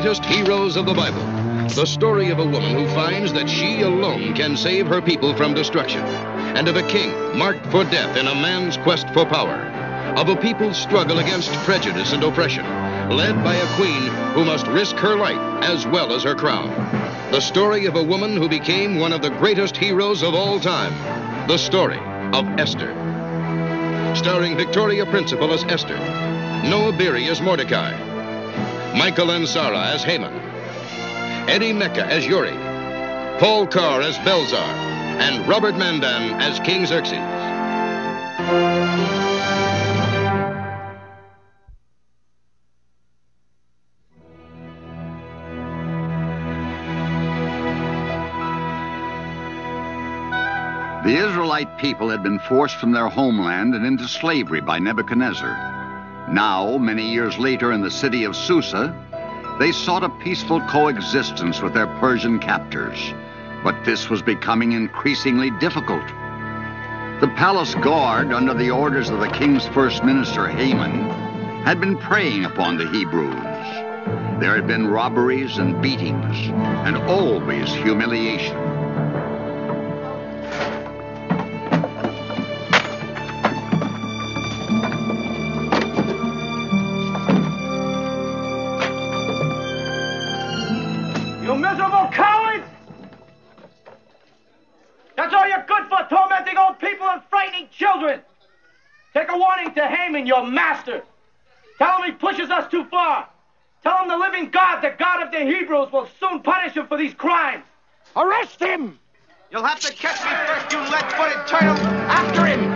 greatest heroes of the Bible. The story of a woman who finds that she alone can save her people from destruction, and of a king marked for death in a man's quest for power, of a people's struggle against prejudice and oppression, led by a queen who must risk her life as well as her crown. The story of a woman who became one of the greatest heroes of all time. The story of Esther. Starring Victoria Principal as Esther, Noah Beery as Mordecai, Michael Ansara as Haman, Eddie Mecca as Uri, Paul Carr as Belzar, and Robert Mandan as King Xerxes. The Israelite people had been forced from their homeland and into slavery by Nebuchadnezzar. Now, many years later in the city of Susa, they sought a peaceful coexistence with their Persian captors. But this was becoming increasingly difficult. The palace guard, under the orders of the king's first minister, Haman, had been preying upon the Hebrews. There had been robberies and beatings, and always humiliation. You miserable cowards! That's all you're good for, tormenting old people and frightening children! Take a warning to Haman, your master. Tell him he pushes us too far. Tell him the living God, the God of the Hebrews, will soon punish him for these crimes. Arrest him! You'll have to catch me first, you lead-footed turtle. After him!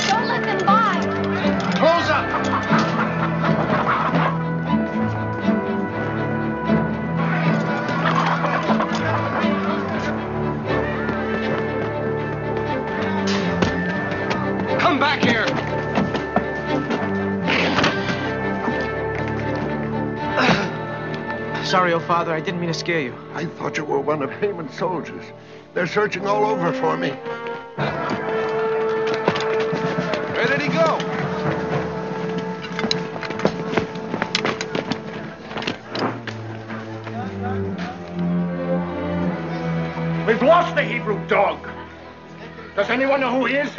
Don't let them by. Close up! Come back here! Sorry, oh father, I didn't mean to scare you. I thought you were one of Haman's soldiers. They're searching all over for me. Where did he go? We've lost the Hebrew dog. Does anyone know who he is?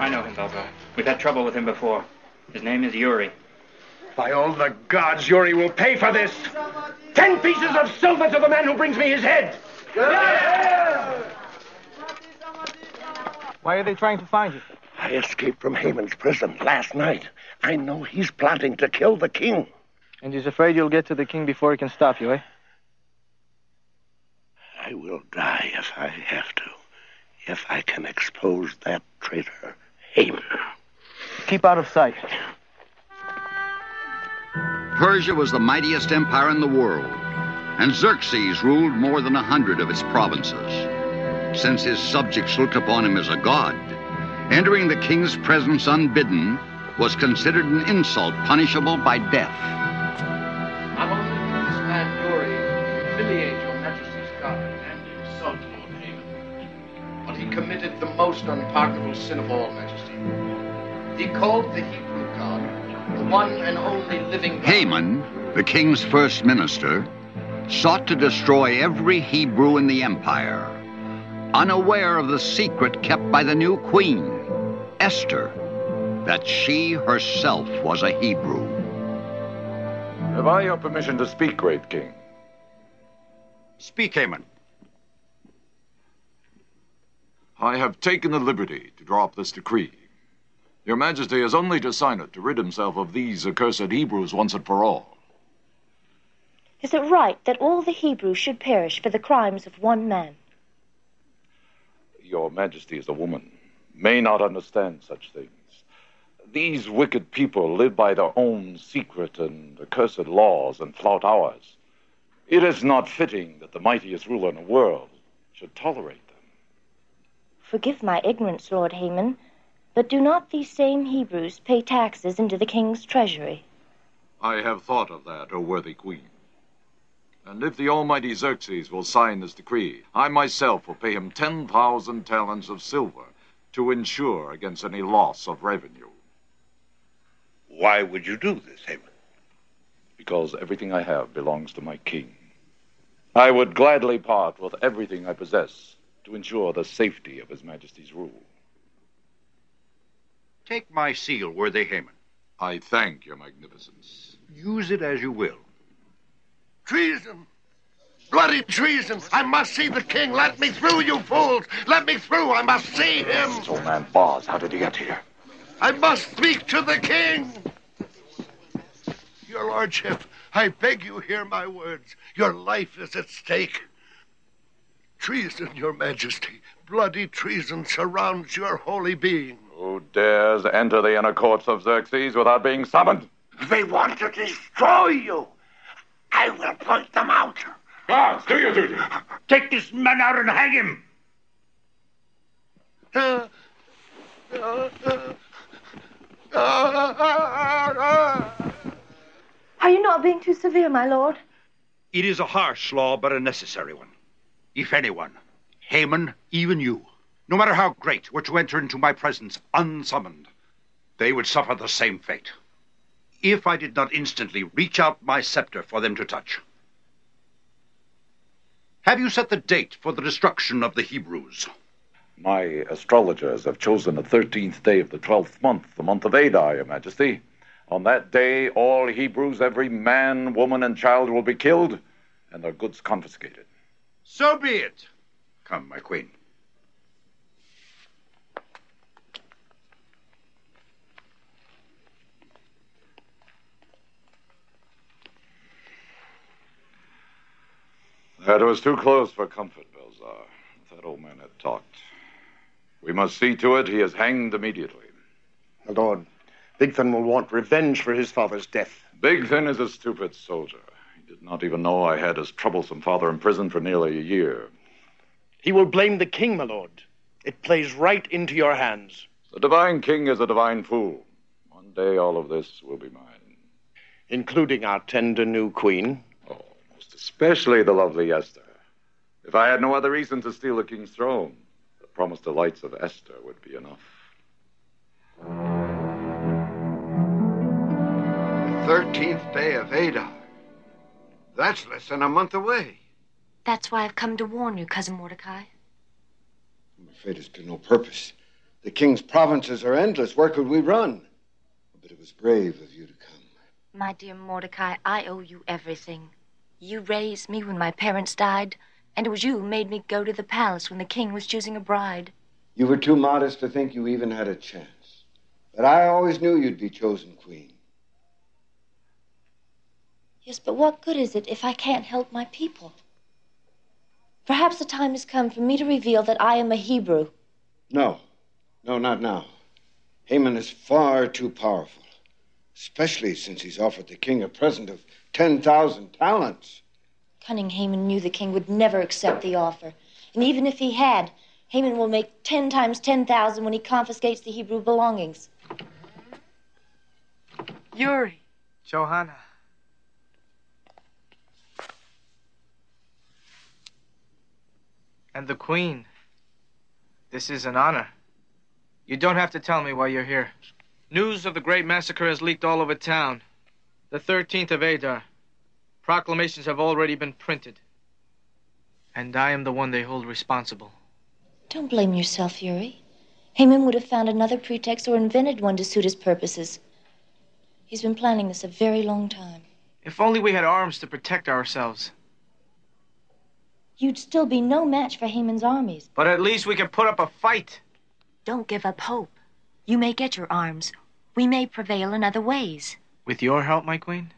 I know him, Belzar. We've had trouble with him before. His name is Uri. By all the gods, Uri will pay for this. 10 pieces of silver to the man who brings me his head. Why are they trying to find you? I escaped from Haman's prison last night. I know he's plotting to kill the king. And he's afraid you'll get to the king before he can stop you, eh? I will die if I have to. If I can expose that traitor, Haman. Keep out of sight. Persia was the mightiest empire in the world, and Xerxes ruled more than 100 of its provinces. Since his subjects looked upon him as a god, entering the king's presence unbidden was considered an insult punishable by death. I'm only to this man Uri, humiliate your majesty's God and insult Lord Haman. But he committed the most unpardonable sin of all, majesty. He called the Hebrew God the one and only living God. Haman, the king's first minister, sought to destroy every Hebrew in the empire, unaware of the secret kept by the new queen, Esther, that she herself was a Hebrew. Have I your permission to speak, great king? Speak, Haman. I have taken the liberty to draw up this decree. Your Majesty has only to sign it to rid himself of these accursed Hebrews once and for all. Is it right that all the Hebrews should perish for the crimes of one man? Your Majesty is a woman, may not understand such things. These wicked people live by their own secret and accursed laws and flout ours. It is not fitting that the mightiest ruler in the world should tolerate them. Forgive my ignorance, Lord Haman, but do not these same Hebrews pay taxes into the king's treasury? I have thought of that, O worthy queen. And if the almighty Xerxes will sign this decree, I myself will pay him 10,000 talents of silver to ensure against any loss of revenue. Why would you do this, Haman? Because everything I have belongs to my king. I would gladly part with everything I possess to ensure the safety of His Majesty's rule. Take my seal, worthy Haman. I thank your magnificence. Use it as you will. Treason! Bloody treason! I must see the king! Let me through, you fools! Let me through! I must see him! This old man Boz, how did he get here? I must speak to the king! Your lordship, I beg you hear my words. Your life is at stake. Treason, your majesty. Bloody treason surrounds your holy being. Who dares enter the inner courts of Xerxes without being summoned? They want to destroy you. I will point them out. Boz, do your duty. Take this man out and hang him. Are you not being too severe, my lord? It is a harsh law, but a necessary one. If anyone, Haman, even you, no matter how great, were to enter into my presence unsummoned, they would suffer the same fate. If I did not instantly reach out my scepter for them to touch. Have you set the date for the destruction of the Hebrews? My astrologers have chosen the 13th day of the 12th month, the month of Adar, your majesty. On that day, all Hebrews, every man, woman, and child will be killed, and their goods confiscated. So be it. Come, my queen. That was too close for comfort, Belzar. If that old man had talked. We must see to it he is hanged immediately. My lord, Bigthan will want revenge for his father's death. Bigthan is a stupid soldier. He did not even know I had his troublesome father in prison for nearly a year. He will blame the king, my lord. It plays right into your hands. The divine king is a divine fool. One day all of this will be mine. Including our tender new queen. Oh, most especially the lovely Esther. If I had no other reason to steal the king's throne, the promised delights of Esther would be enough. The 13th day of Adar. That's less than a month away. That's why I've come to warn you, Cousin Mordecai. I'm afraid it's to no purpose. The king's provinces are endless. Where could we run? But it was brave of you to come. My dear Mordecai, I owe you everything. You raised me when my parents died, and it was you who made me go to the palace when the king was choosing a bride. You were too modest to think you even had a chance. But I always knew you'd be chosen queen. Yes, but what good is it if I can't help my people? Perhaps the time has come for me to reveal that I am a Hebrew. No, not now. Haman is far too powerful, especially since he's offered the king a present of 10,000 talents. Cunning Haman knew the king would never accept the offer. And even if he had, Haman will make 10 times 10,000 when he confiscates the Hebrew belongings. Yuri. Johanna. And the Queen. This is an honor. You don't have to tell me why you're here. News of the great massacre has leaked all over town. The 13th of Adar. Proclamations have already been printed. And I am the one they hold responsible. Don't blame yourself, Yuri. Haman would have found another pretext or invented one to suit his purposes. He's been planning this a very long time. If only we had arms to protect ourselves. You'd still be no match for Haman's armies. But at least we can put up a fight. Don't give up hope. You may get your arms. We may prevail in other ways. With your help, my queen?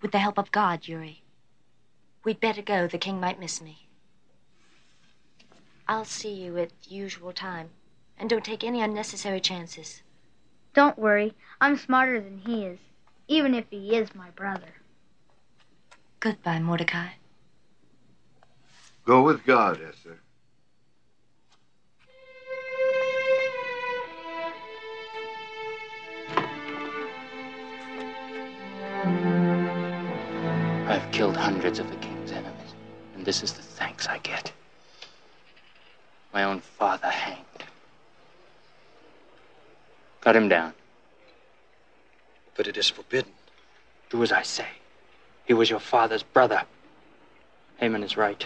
With the help of God, Yuri. We'd better go. The king might miss me. I'll see you at the usual time. And don't take any unnecessary chances. Don't worry. I'm smarter than he is, even if he is my brother. Goodbye, Mordecai. Go with God, Esther. I've killed hundreds of the king's enemies, and this is the thanks I get. My own father hanged. Cut him down. But it is forbidden. Do as I say. He was your father's brother. Haman is right.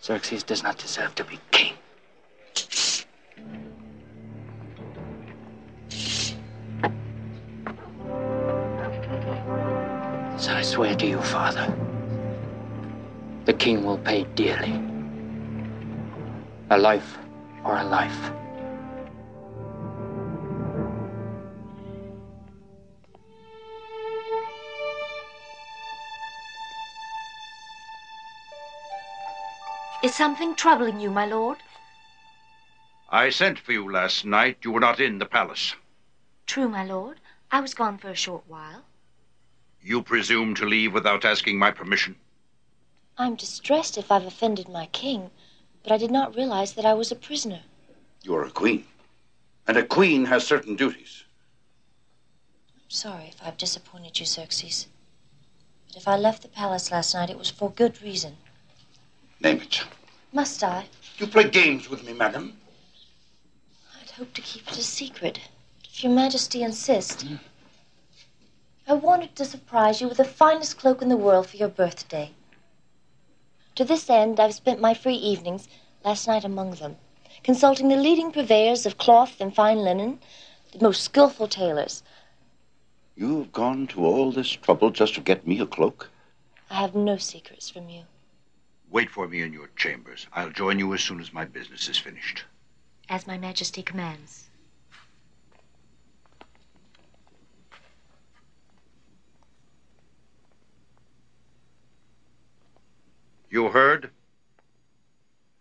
Xerxes does not deserve to be king. So I swear to you, Father, the king will pay dearly. A life or a life. Is something troubling you, my lord? I sent for you last night. You were not in the palace. True, my lord. I was gone for a short while. You presume to leave without asking my permission? I'm distressed if I've offended my king, but I did not realize that I was a prisoner. You are a queen, and a queen has certain duties. I'm sorry if I've disappointed you, Xerxes. But if I left the palace last night, it was for good reason. Name it. Must I? You play games with me, madam. I'd hoped to keep it a secret, but if your majesty insists. I wanted to surprise you with the finest cloak in the world for your birthday. To this end, I've spent my free evenings, last night among them, consulting the leading purveyors of cloth and fine linen, the most skillful tailors. You've gone to all this trouble just to get me a cloak? I have no secrets from you. Wait for me in your chambers. I'll join you as soon as my business is finished. As my majesty commands. You heard?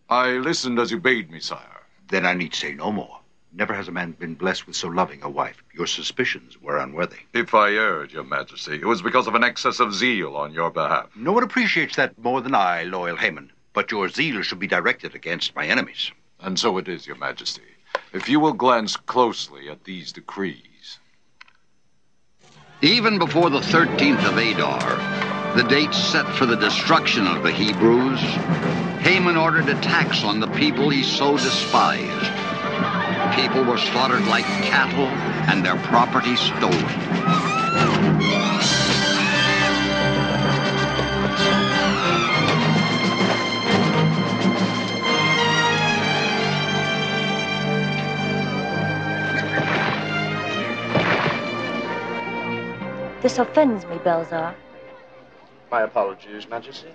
I listened as you bade me, sire. Then I need say no more. Never has a man been blessed with so loving a wife. Your suspicions were unworthy. If I erred, your majesty, it was because of an excess of zeal on your behalf. No one appreciates that more than I, loyal Haman. But your zeal should be directed against my enemies. And so it is, your majesty. If you will glance closely at these decrees. Even before the 13th of Adar, the date set for the destruction of the Hebrews, Haman ordered a tax on the people he so despised. People were slaughtered like cattle and their property stolen. This offends me, Belzar. My apologies, Majesty.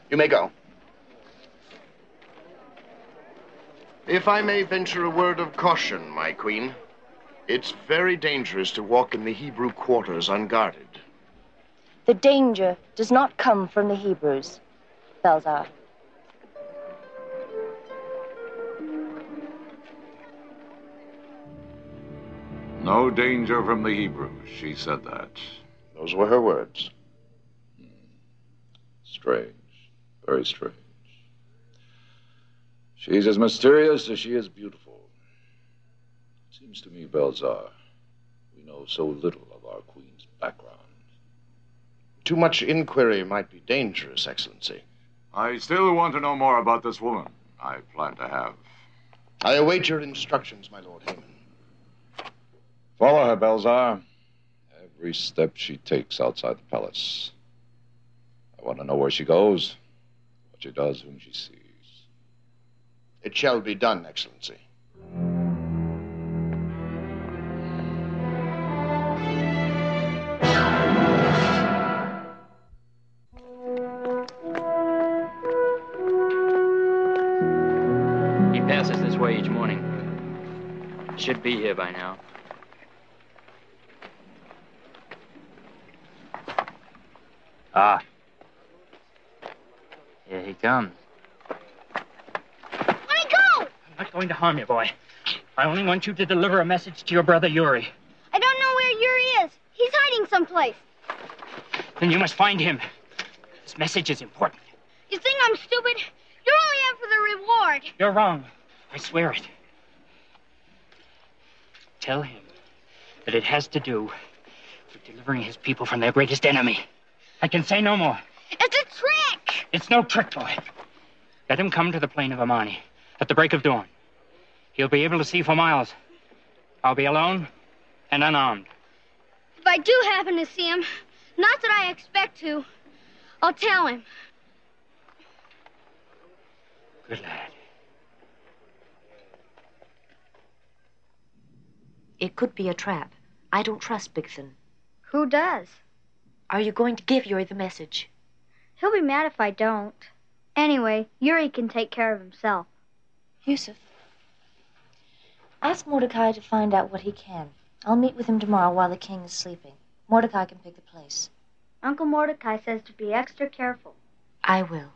You may go. If I may venture a word of caution, my queen, it's very dangerous to walk in the Hebrew quarters unguarded. The danger does not come from the Hebrews, Belzar. No danger from the Hebrews. She said that. Those were her words. Strange. Very strange. She's as mysterious as she is beautiful. It seems to me, Belzar, we know so little of our queen's background. Too much inquiry might be dangerous, Excellency. I still want to know more about this woman I plan to have. I await your instructions, my Lord Haman. Follow her, Belzar. Every step she takes outside the palace. I want to know where she goes, what she does, whom she sees. It shall be done, Excellency. He passes this way each morning. Should be here by now. Ah. Here he comes. I'm not going to harm you, boy. I only want you to deliver a message to your brother Yuri. I don't know where Yuri is. He's hiding someplace. Then you must find him. This message is important. You think I'm stupid? You're only in for the reward. You're wrong. I swear it. Tell him that it has to do with delivering his people from their greatest enemy. I can say no more. It's a trick! It's no trick, boy. Let him come to the plain of Amani at the break of dawn. He'll be able to see for miles. I'll be alone, and unarmed. If I do happen to see him, not that I expect to, I'll tell him. Good lad. It could be a trap. I don't trust Bigthan. Who does? Are you going to give Yuri the message? He'll be mad if I don't. Anyway, Yuri can take care of himself. Yusuf, ask Mordecai to find out what he can. I'll meet with him tomorrow while the king is sleeping. Mordecai can pick the place. Uncle Mordecai says to be extra careful. I will.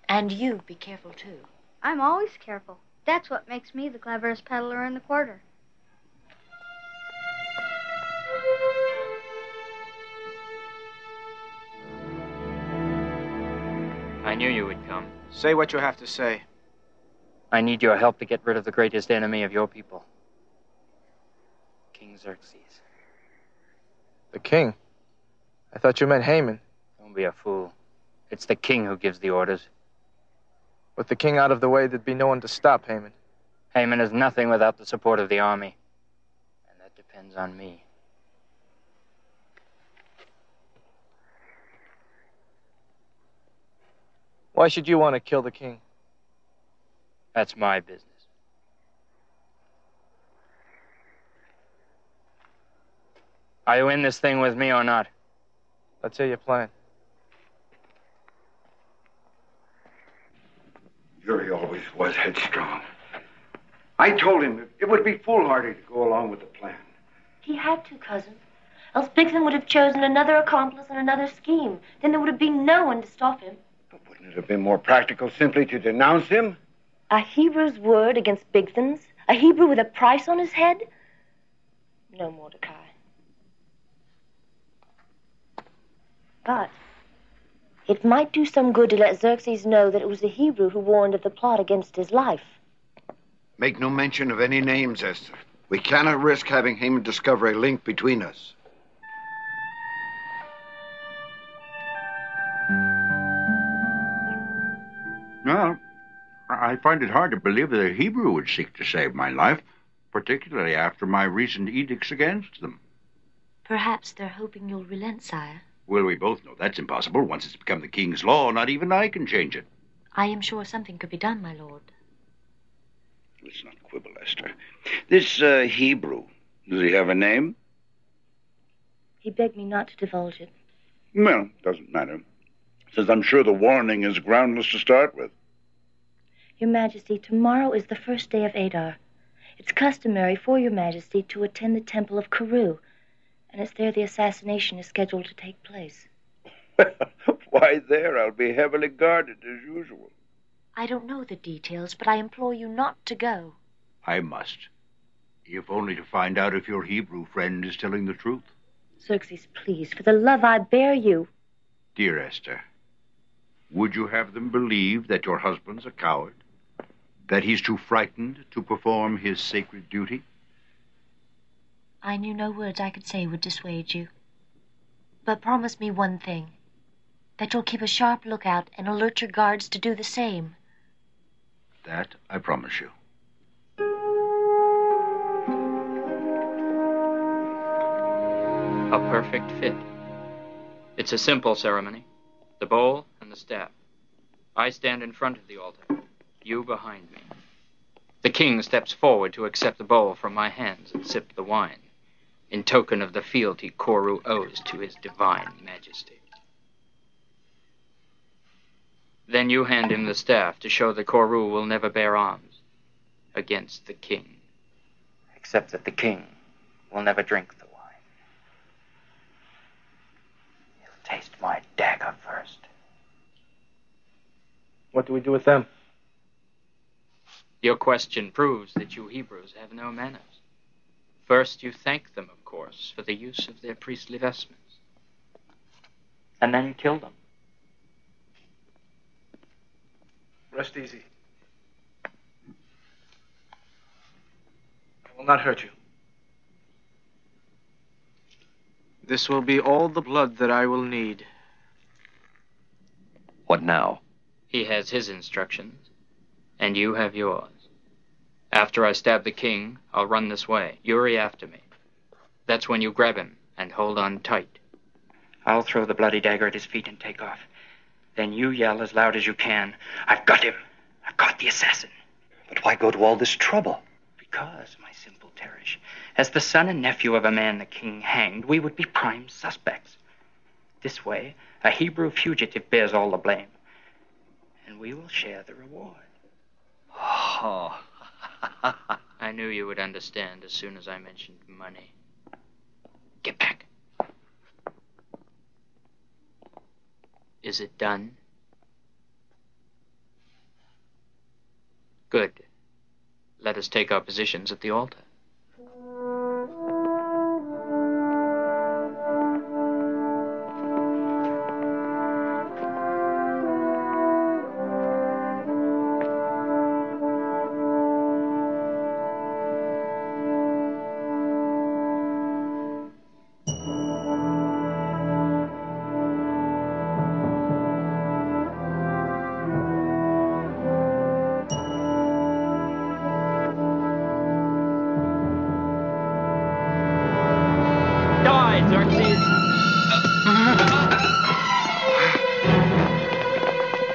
And you be careful, too. I'm always careful. That's what makes me the cleverest peddler in the quarter. I knew you would come. Say what you have to say. I need your help to get rid of the greatest enemy of your people. King Xerxes. The king? I thought you meant Haman. Don't be a fool. It's the king who gives the orders. With the king out of the way, there'd be no one to stop Haman. Haman is nothing without the support of the army. And that depends on me. Why should you want to kill the king? That's my business. Are you in this thing with me or not? Let's hear your plan. Yuri always was headstrong. I told him it would be foolhardy to go along with the plan. He had to, cousin. Else Bigthan would have chosen another accomplice and another scheme. Then there would have been no one to stop him. But wouldn't it have been more practical simply to denounce him? A Hebrew's word against Bigthan's? A Hebrew with a price on his head? No, Mordecai. But it might do some good to let Xerxes know that it was the Hebrew who warned of the plot against his life. Make no mention of any names, Esther. We cannot risk having Haman discover a link between us. Well, I find it hard to believe that a Hebrew would seek to save my life, particularly after my recent edicts against them. Perhaps they're hoping you'll relent, sire. Well, we both know that's impossible. Once it's become the king's law, not even I can change it. I am sure something could be done, my lord. Let's not quibble, Esther. This Hebrew, does he have a name? He begged me not to divulge it. Well, doesn't matter. Says I'm sure the warning is groundless to start with. Your Majesty, tomorrow is the first day of Adar. It's customary for Your Majesty to attend the temple of Karu, and it's there the assassination is scheduled to take place. Why, there I'll be heavily guarded as usual. I don't know the details, but I implore you not to go. I must. If only to find out if your Hebrew friend is telling the truth. Xerxes, please, for the love I bear you. Dear Esther, would you have them believe that your husband's a coward? That he's too frightened to perform his sacred duty? I knew no words I could say would dissuade you. But promise me one thing, that you'll keep a sharp lookout and alert your guards to do the same. That I promise you. A perfect fit. It's a simple ceremony. The bowl and the staff. I stand in front of the altar. You behind me. The king steps forward to accept the bowl from my hands and sip the wine, in token of the fealty Koru owes to his divine majesty. Then you hand him the staff to show that Koru will never bear arms against the king. Except that the king will never drink the wine. He'll taste my dagger first. What do we do with them? Your question proves that you Hebrews have no manners. First, you thank them, of course, for the use of their priestly vestments. And then you kill them. Rest easy. I will not hurt you. This will be all the blood that I will need. What now? He has his instructions, and you have yours. After I stab the king, I'll run this way. Uri after me. That's when you grab him and hold on tight. I'll throw the bloody dagger at his feet and take off. Then you yell as loud as you can, "I've got him! I've got the assassin!" But why go to all this trouble? Because, my simple Teresh, as the son and nephew of a man the king hanged, we would be prime suspects. This way, a Hebrew fugitive bears all the blame, and we will share the reward. Oh. I knew you would understand as soon as I mentioned money. Get back. Is it done? Good. Let us take our positions at the altar.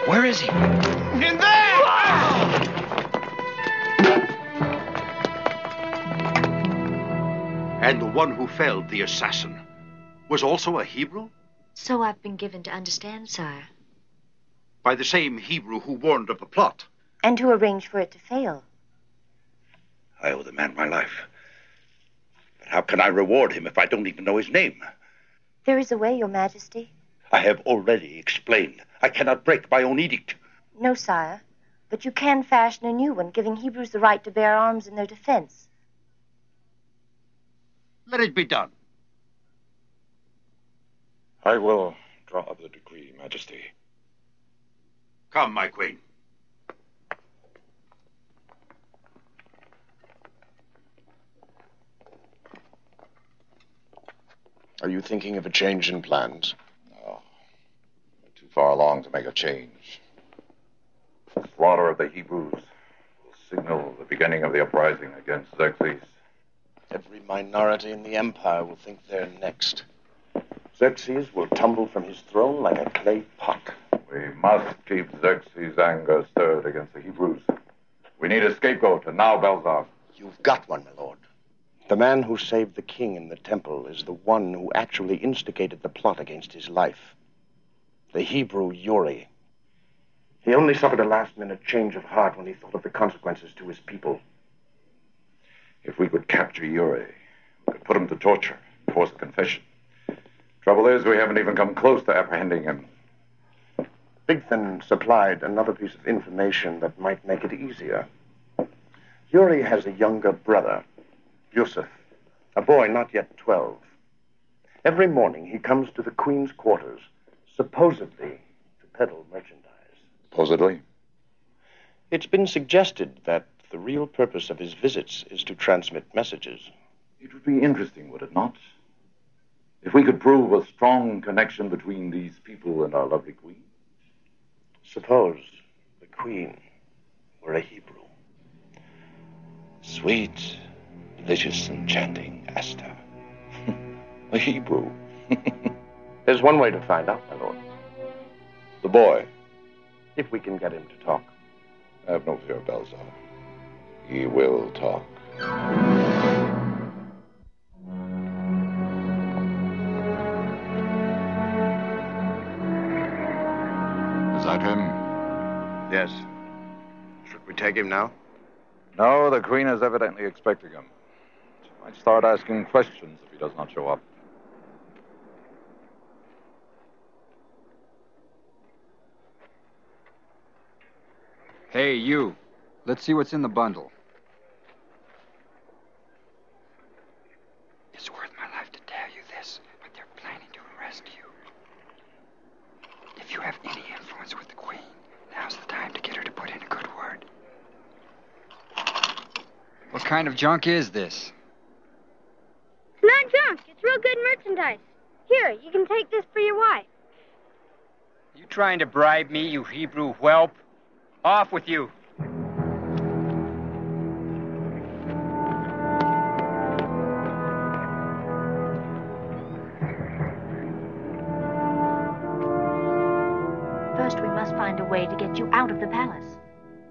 Where is he? In there! And the one who felled the assassin was also a Hebrew? So I've been given to understand, sire. By the same Hebrew who warned of the plot. And who arranged for it to fail. I owe the man my life. But how can I reward him if I don't even know his name? There is a way, Your Majesty. I have already explained. I cannot break my own edict. No, sire. But you can fashion a new one, giving Hebrews the right to bear arms in their defense. Let it be done. I will draw up the decree, Majesty. Come, my queen. Are you thinking of a change in plans? No. We're too far along to make a change. The slaughter of the Hebrews will signal the beginning of the uprising against Xerxes. Every minority in the empire will think they're next. Xerxes will tumble from his throne like a clay pot. We must keep Xerxes' anger stirred against the Hebrews. We need a scapegoat, and now, Belzar. You've got one, my lord. The man who saved the king in the temple is the one who actually instigated the plot against his life. The Hebrew Uri. He only suffered a last-minute change of heart when he thought of the consequences to his people. If we could capture Uri, we could put him to torture, force a confession. Trouble is, we haven't even come close to apprehending him. Bigthan supplied another piece of information that might make it easier. Uri has a younger brother, Yusuf, a boy not yet 12. Every morning he comes to the Queen's quarters, supposedly to peddle merchandise. Supposedly? It's been suggested that the real purpose of his visits is to transmit messages. It would be interesting, would it not? If we could prove a strong connection between these people and our lovely Queen. Suppose the Queen were a Hebrew. Sweet, delicious, enchanting Esther. A Hebrew. There's one way to find out, my lord. The boy. If we can get him to talk. Have no fear, Belzar. He will talk. Is that him? Yes. Should we take him now? No, the Queen is evidently expecting him. She might start asking questions if he does not show up. Hey, you. Let's see what's in the bundle. It's worth my life to tell you this, but they're planning to arrest you. If you have any influence with the Queen, now's the time to get her to put in a good word. What kind of junk is this? Not junk. It's real good merchandise. Here, you can take this for your wife. You trying to bribe me, you Hebrew whelp? Off with you. First, we must find a way to get you out of the palace.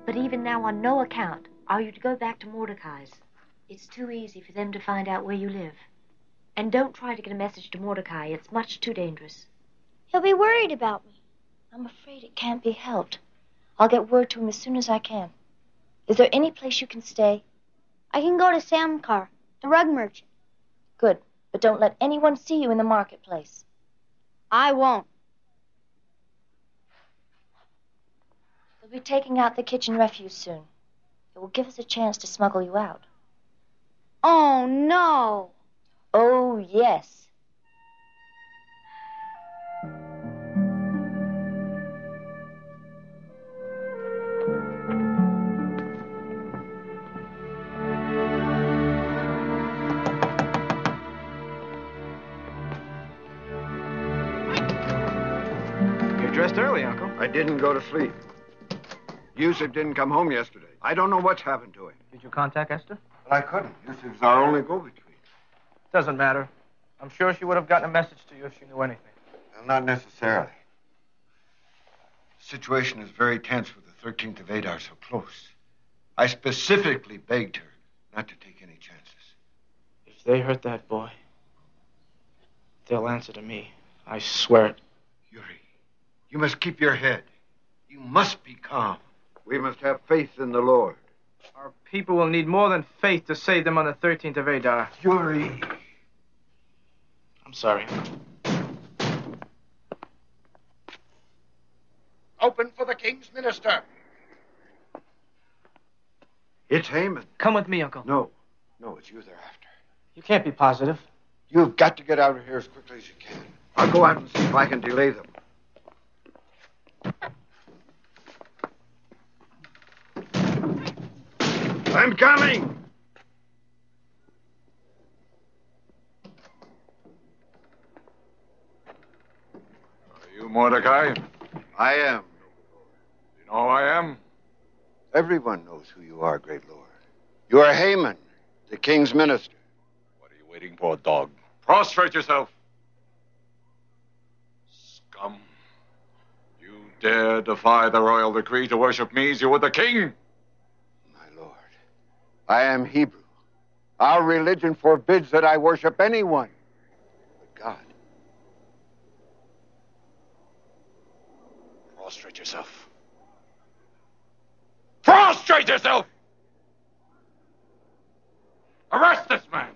But even now, on no account are you to go back to Mordecai's. It's too easy for them to find out where you live. And don't try to get a message to Mordecai. It's much too dangerous. He'll be worried about me. I'm afraid it can't be helped. I'll get word to him as soon as I can. Is there any place you can stay? I can go to Samkar, the rug merchant. Good, but don't let anyone see you in the marketplace. I won't. They'll be taking out the kitchen refuse soon. It will give us a chance to smuggle you out. Oh, no. Oh, yes. You're dressed early, Uncle. I didn't go to sleep. Yusuf didn't come home yesterday. I don't know what's happened to him. Did you contact Esther? But I couldn't. Yusuf's our only go-between. Doesn't matter. I'm sure she would have gotten a message to you if she knew anything. Well, not necessarily. The situation is very tense with the 13th of Adar so close. I specifically begged her not to take any chances. If they hurt that boy, they'll answer to me. I swear it. Yuri, you must keep your head. You must be calm. We must have faith in the Lord. Our people will need more than faith to save them on the 13th of Adar. Yuri. I'm sorry. Open for the king's minister. It's Haman. Come with me, Uncle. No, it's you they're after. You can't be positive. You've got to get out of here as quickly as you can. I'll go out and see if I can delay them. I'm coming! Are you Mordecai? I am. You know who I am? Everyone knows who you are, great lord. You are Haman, the king's minister. What are you waiting for, dog? Prostrate yourself. Scum. You dare defy the royal decree to worship me as you would the king? I am Hebrew. Our religion forbids that I worship anyone but God. Prostrate yourself. Prostrate yourself! Arrest this man!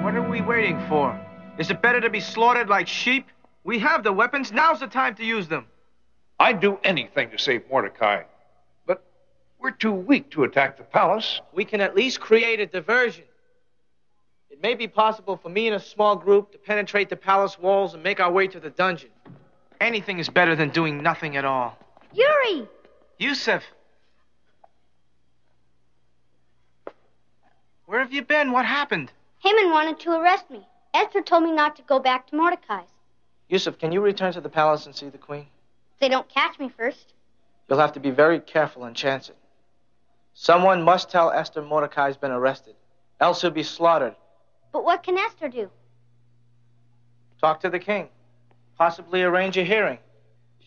What are we waiting for? Is it better to be slaughtered like sheep? We have the weapons. Now's the time to use them. I'd do anything to save Mordecai. But we're too weak to attack the palace. We can at least create a diversion. It may be possible for me and a small group to penetrate the palace walls and make our way to the dungeon. Anything is better than doing nothing at all. Yuri! Yusuf! Where have you been? What happened? Haman wanted to arrest me. Esther told me not to go back to Mordecai's. Yusuf, can you return to the palace and see the queen? If they don't catch me first. You'll have to be very careful and chance it. Someone must tell Esther Mordecai's been arrested. Else he'll be slaughtered. But what can Esther do? Talk to the king. Possibly arrange a hearing.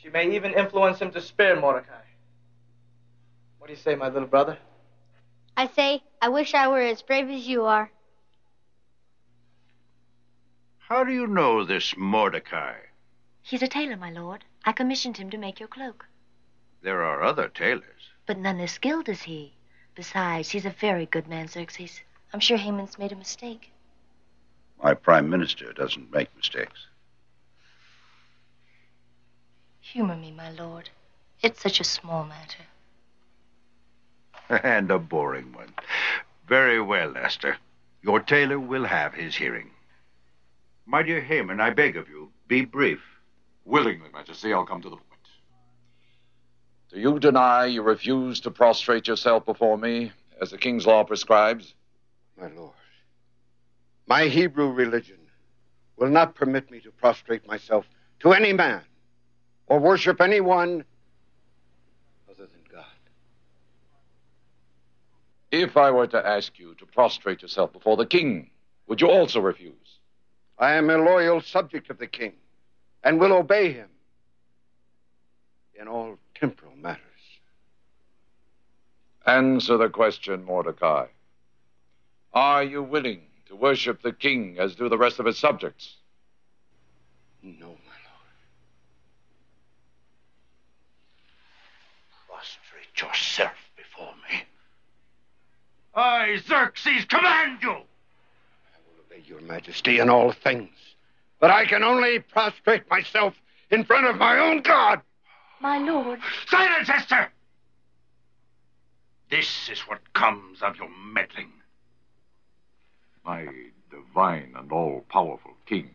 She may even influence him to spare Mordecai. What do you say, my little brother? I say, I wish I were as brave as you are. How do you know this Mordecai? He's a tailor, my lord. I commissioned him to make your cloak. There are other tailors. But none as skilled as he. Besides, he's a very good man, Xerxes. I'm sure Haman's made a mistake. My prime minister doesn't make mistakes. Humor me, my lord. It's such a small matter. And a boring one. Very well, Esther. Your tailor will have his hearing. My dear Haman, I beg of you, be brief. Willingly, Majesty, I'll come to the point. Do you deny you refuse to prostrate yourself before me, as the king's law prescribes? My lord, my Hebrew religion will not permit me to prostrate myself to any man or worship anyone other than God. If I were to ask you to prostrate yourself before the king, would you also refuse? I am a loyal subject of the king and will obey him in all temporal matters. Answer the question, Mordecai. Are you willing to worship the king as do the rest of his subjects? No, my lord. Prostrate yourself before me. I, Xerxes, command you. I will obey your majesty in all things, but I can only prostrate myself in front of my own God. My lord. Silence, Esther! This is what comes of your meddling. My divine and all-powerful king,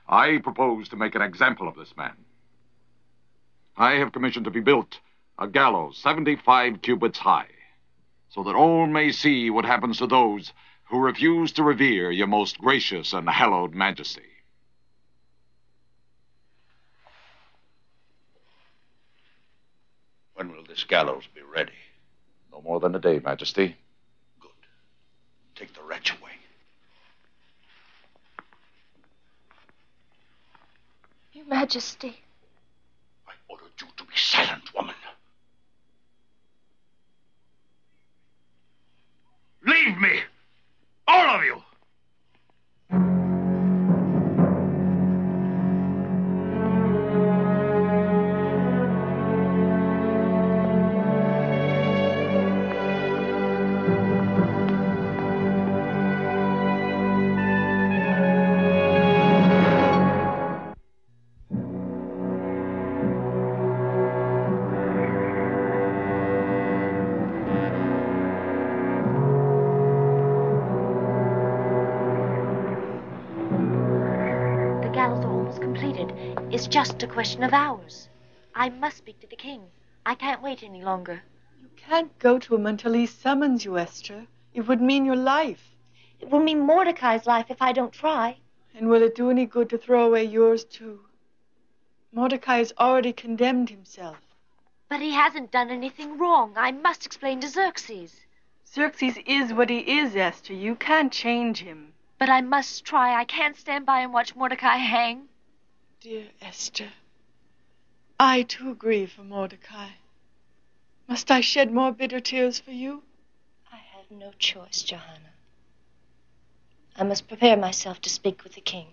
I propose to make an example of this man. I have commissioned to be built a gallows 75 cubits high, so that all may see what happens to those who refuse to revere your most gracious and hallowed majesty. When will this gallows be ready? No more than a day, Majesty. Take the wretch away. Your Majesty. I ordered you to be silent, woman. Leave me! All of you! It's just a question of hours. I must speak to the king. I can't wait any longer. You can't go to him until he summons you, Esther. It would mean your life. It will mean Mordecai's life if I don't try. And will it do any good to throw away yours, too? Mordecai has already condemned himself. But he hasn't done anything wrong. I must explain to Xerxes. Xerxes is what he is, Esther. You can't change him. But I must try. I can't stand by and watch Mordecai hang. Dear Esther, I too grieve for Mordecai. Must I shed more bitter tears for you? I have no choice, Johanna. I must prepare myself to speak with the king.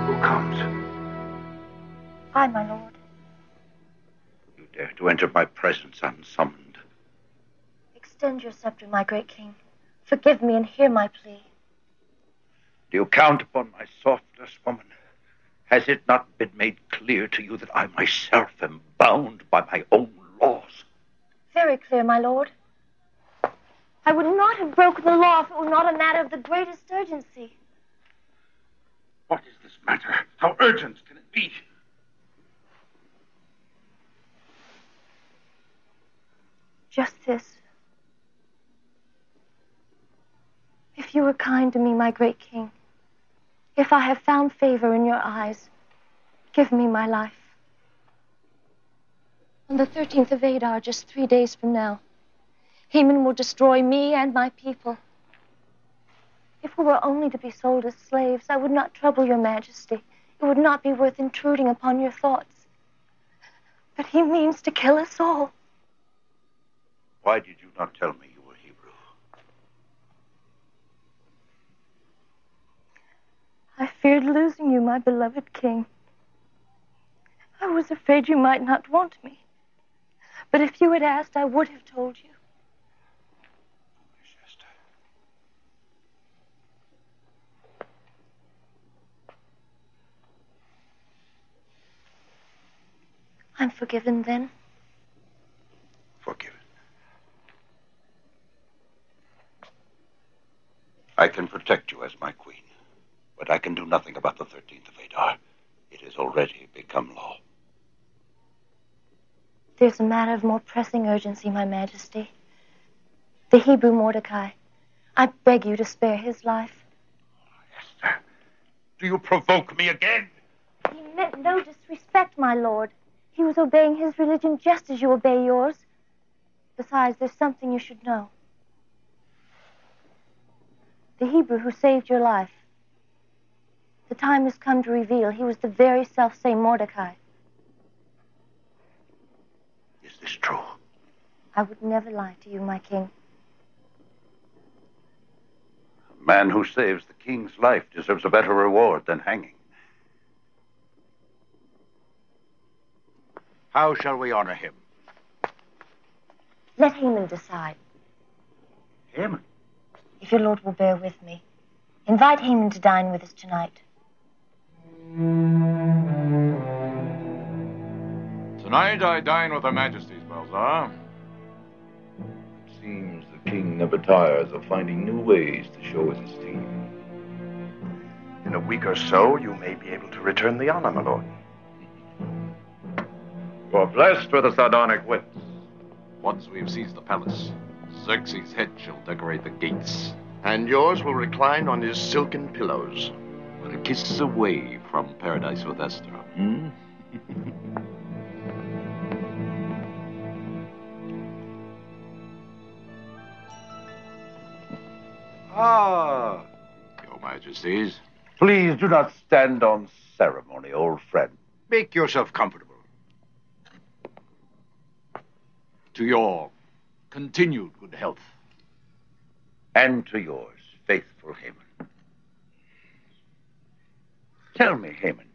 Who comes? I, my lord. You dare to enter my presence unsummoned. Extend your scepter, my great king. Forgive me and hear my plea. Do you count upon my softness, woman? Has it not been made clear to you that I myself am bound by my own laws? Very clear, my lord. I would not have broken the law if it were not a matter of the greatest urgency. What is this matter? How urgent can it be? Just this. If you were kind to me, my great king, if I have found favor in your eyes, give me my life. On the 13th of Adar, just 3 days from now, Haman will destroy me and my people. If we were only to be sold as slaves, I would not trouble your majesty. It would not be worth intruding upon your thoughts. But he means to kill us all. Why did you not tell me you were Hebrew? I feared losing you, my beloved king. I was afraid you might not want me. But if you had asked, I would have told you. I'm forgiven then. Forgiven. I can protect you as my queen, but I can do nothing about the 13th of Adar. It has already become law. There's a matter of more pressing urgency, my majesty. The Hebrew Mordecai. I beg you to spare his life. Do you provoke me again? He meant no disrespect, my lord. He was obeying his religion just as you obey yours. Besides, there's something you should know. The Hebrew who saved your life, the time has come to reveal he was the very self-same Mordecai. Is this true? I would never lie to you, my king. A man who saves the king's life deserves a better reward than hanging. How shall we honor him? Let Haman decide. Haman? If your lord will bear with me, invite Haman to dine with us tonight. Tonight I dine with Her Majesty's Balzar. It seems the king never tires of finding new ways to show his esteem. In a week or so, you may be able to return the honor, my lord. You are blessed with the sardonic wits. Once we've seized the palace, Xerxes' head shall decorate the gates. And yours will recline on his silken pillows. But a kiss away from paradise with Esther. Ah, Your Majesties. please do not stand on ceremony, old friend. Make yourself comfortable. To your continued good health. And to yours, faithful Haman. Tell me, Haman,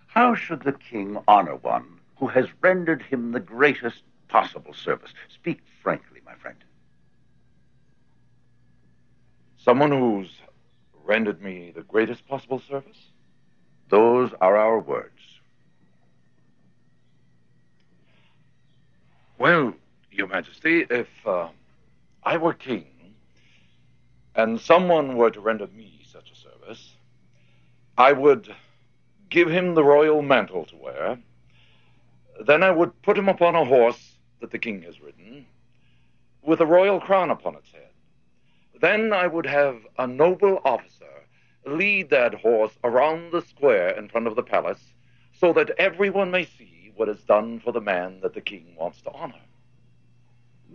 how should the king honor one who has rendered him the greatest possible service? Speak frankly, my friend. Someone who's rendered me the greatest possible service? Those are our words. Well, Your Majesty, if I were king and someone were to render me such a service, I would give him the royal mantle to wear. Then I would put him upon a horse that the king has ridden, with a royal crown upon its head. Then I would have a noble officer lead that horse around the square in front of the palace, so that everyone may see what is done for the man that the king wants to honor.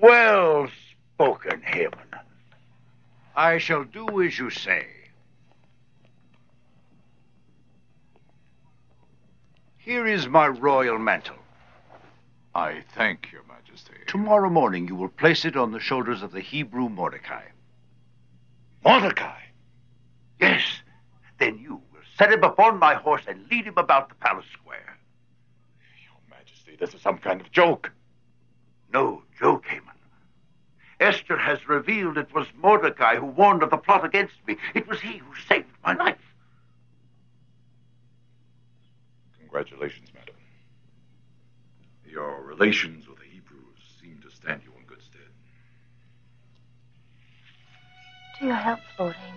Well spoken, Haman. I shall do as you say. Here is my royal mantle. I thank Your Majesty. Tomorrow morning you will place it on the shoulders of the Hebrew Mordecai. Mordecai? Yes. Then you will set him upon my horse and lead him about the palace square. Your Majesty, this is some kind of joke. No joke, Haman. Esther has revealed it was Mordecai who warned of the plot against me. It was he who saved my life. Congratulations, madam. Your relations with the Hebrews seem to stand you in good stead. To your help, Lord Haman.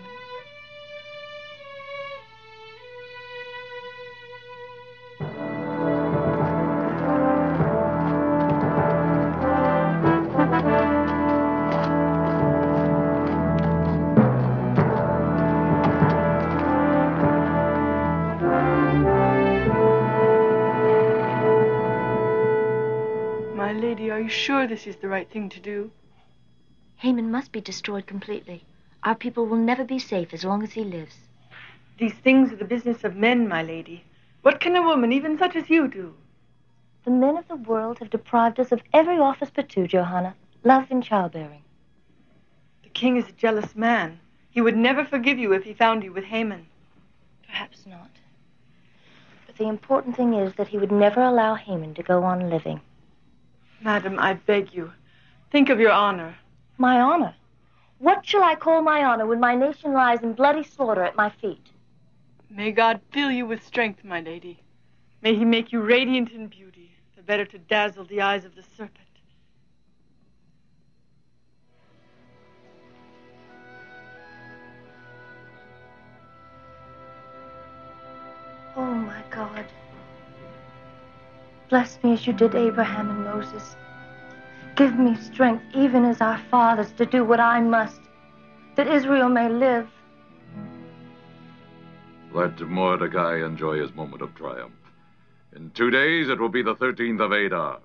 My lady, are you sure this is the right thing to do? Haman must be destroyed completely. Our people will never be safe as long as he lives. These things are the business of men, my lady. What can a woman, even such as you, do? The men of the world have deprived us of every office but two, Johanna, love and childbearing. The king is a jealous man. He would never forgive you if he found you with Haman. Perhaps not. But the important thing is that he would never allow Haman to go on living. Madam, I beg you, think of your honor. My honor? What shall I call my honor when my nation lies in bloody slaughter at my feet? May God fill you with strength, my lady. May he make you radiant in beauty, the better to dazzle the eyes of the serpent. Oh, my God. Bless me as you did Abraham and Moses. Give me strength, even as our fathers, to do what I must. that Israel may live. Let Mordecai enjoy his moment of triumph. In 2 days, it will be the 13th of Adar.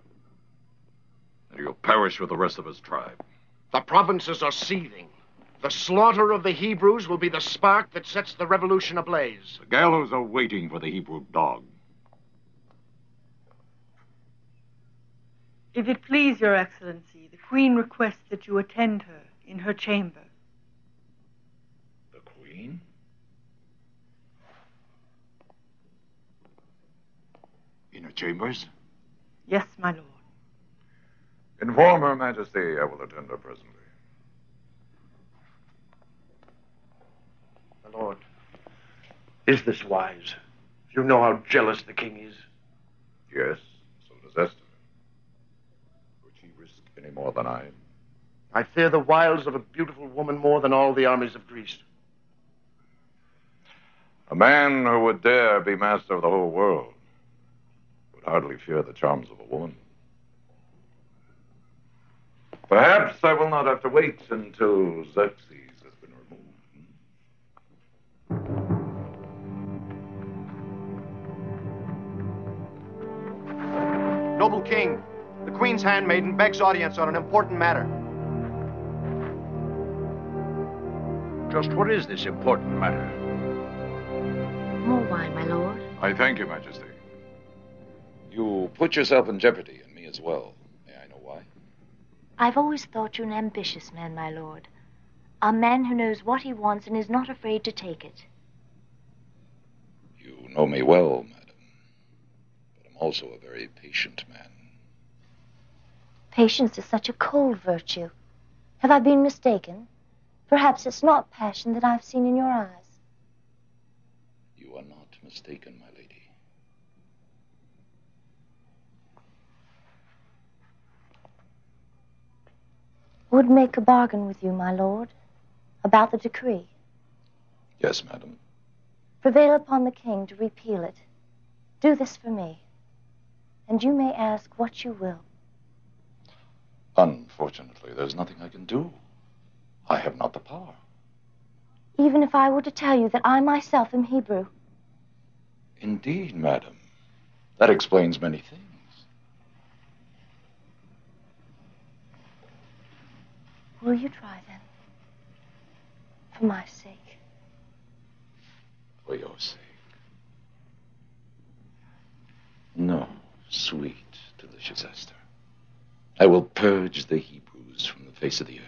And he'll perish with the rest of his tribe. The provinces are seething. The slaughter of the Hebrews will be the spark that sets the revolution ablaze. The gallows are waiting for the Hebrew dog. If it please your excellency, the queen requests that you attend her in her chamber. The queen? In her chambers? Yes, my lord. Inform her Majesty I will attend her presently. My lord, is this wise? You know how jealous the king is. Yes, so does Esther. Would she risk any more than I? I fear the wiles of a beautiful woman more than all the armies of Greece. A man who would dare be master of the whole world would hardly fear the charms of a woman. Perhaps I will not have to wait until Xerxes has been removed. Noble king, the queen's handmaiden begs audience on an important matter. Just what is this important matter? More wine, my lord. I thank you, Majesty. You put yourself in jeopardy, and me as well. May I know why? I've always thought you an ambitious man, my lord. A man who knows what he wants and is not afraid to take it. You know me well, madam. But I'm also a very patient man. Patience is such a cold virtue. Have I been mistaken? Perhaps it's not passion that I've seen in your eyes. You are not mistaken, my lady. Would make a bargain with you, my lord, about the decree. Yes, madam. Prevail upon the king to repeal it. Do this for me, and you may ask what you will. Unfortunately, there's nothing I can do. I have not the power. Even if I were to tell you that I myself am Hebrew. Indeed, madam. That explains many things. Will you try then? For my sake. For your sake. No, sweet, delicious Esther. I will purge the Hebrews from the face of the earth.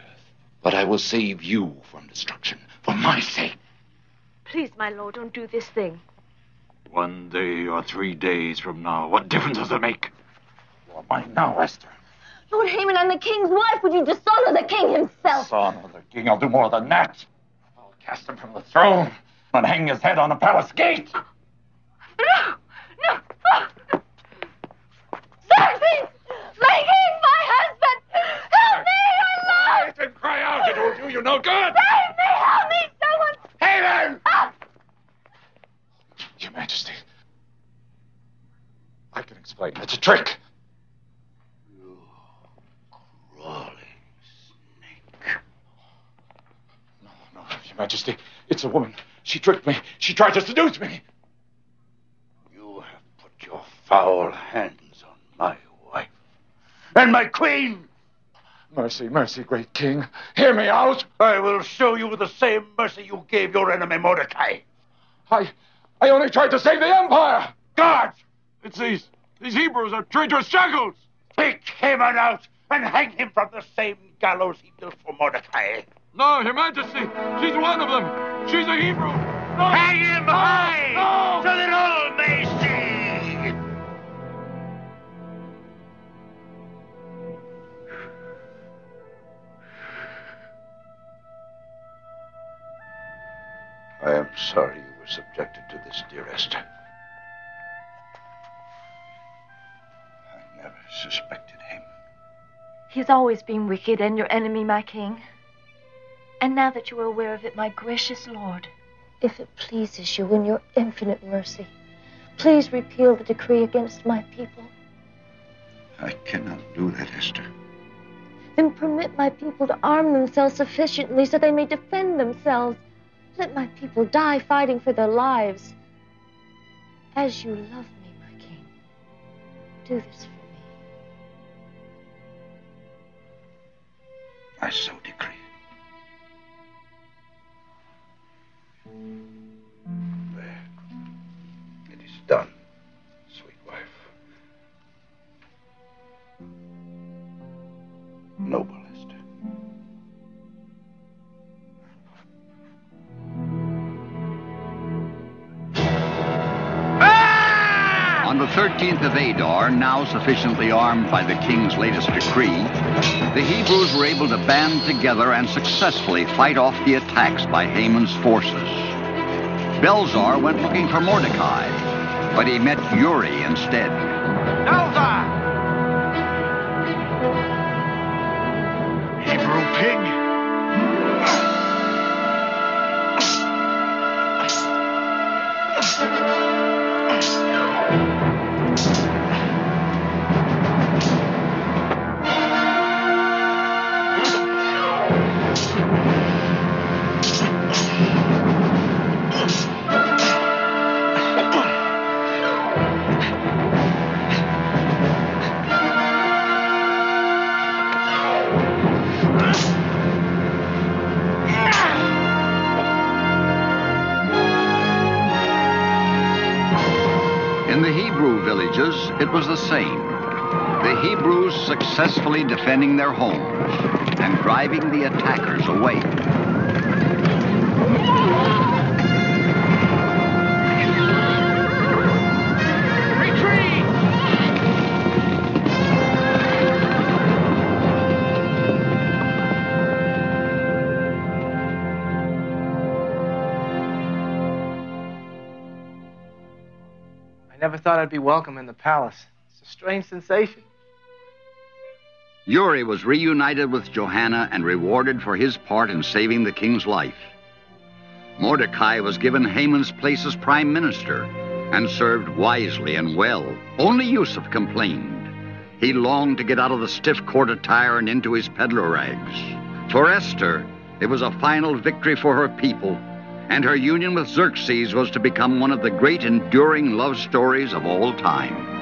But I will save you from destruction, for my sake. Please, my lord, don't do this thing. 1 day or 3 days from now, what difference does it make? You are mine now, Esther. Lord Haman, I'm the king's wife. Would you dishonor the king himself? Son of the king, I'll do more than that. I'll cast him from the throne and hang his head on a palace gate. No! No! Xerxes! My king, my husband! Help me! I love! Quiet and cry out. It will do you no good. Save me! Help me! Someone! Haman! Help! Your Majesty. I can explain. It's a trick. You crawling snake. No, Your Majesty. It's a woman. She tricked me. She tried to seduce me. You have put your foul hands on my wife and my queen. Mercy, mercy, great king. Hear me out. I will show you the same mercy you gave your enemy Mordecai. I only tried to save the empire. Guards! It's these Hebrews are traitorous jackals. Take Haman out and hang him from the same gallows he built for Mordecai. No, Your Majesty. She's one of them. She's a Hebrew. No. Hang him high No. so that all may see. I am sorry you were subjected to this, dear Esther. I never suspected him. He's always been wicked and your enemy, my king. And now that you are aware of it, my gracious lord. If it pleases you in your infinite mercy, please repeal the decree against my people. I cannot do that, Esther. Then permit my people to arm themselves sufficiently so they may defend themselves. Let my people die fighting for their lives. As you love me, my king, do this for me. I so decree. There. It is done, sweet wife. Noble Esther. On the 13th of Adar, now sufficiently armed by the king's latest decree, the Hebrews were able to band together and successfully fight off the attacks by Haman's forces. Belzar went looking for Mordecai, but he met Uri instead. Belzar! Hebrew pig. In the Hebrew villages, it was the same. The Hebrews successfully defending their homes and driving the attackers away. I never thought I'd be welcome in the palace. It's a strange sensation. Uri was reunited with Johanna and rewarded for his part in saving the king's life. Mordecai was given Haman's place as prime minister and served wisely and well. Only Yusuf complained. He longed to get out of the stiff court attire and into his peddler rags. For Esther, it was a final victory for her people, and her union with Xerxes was to become one of the great enduring love stories of all time.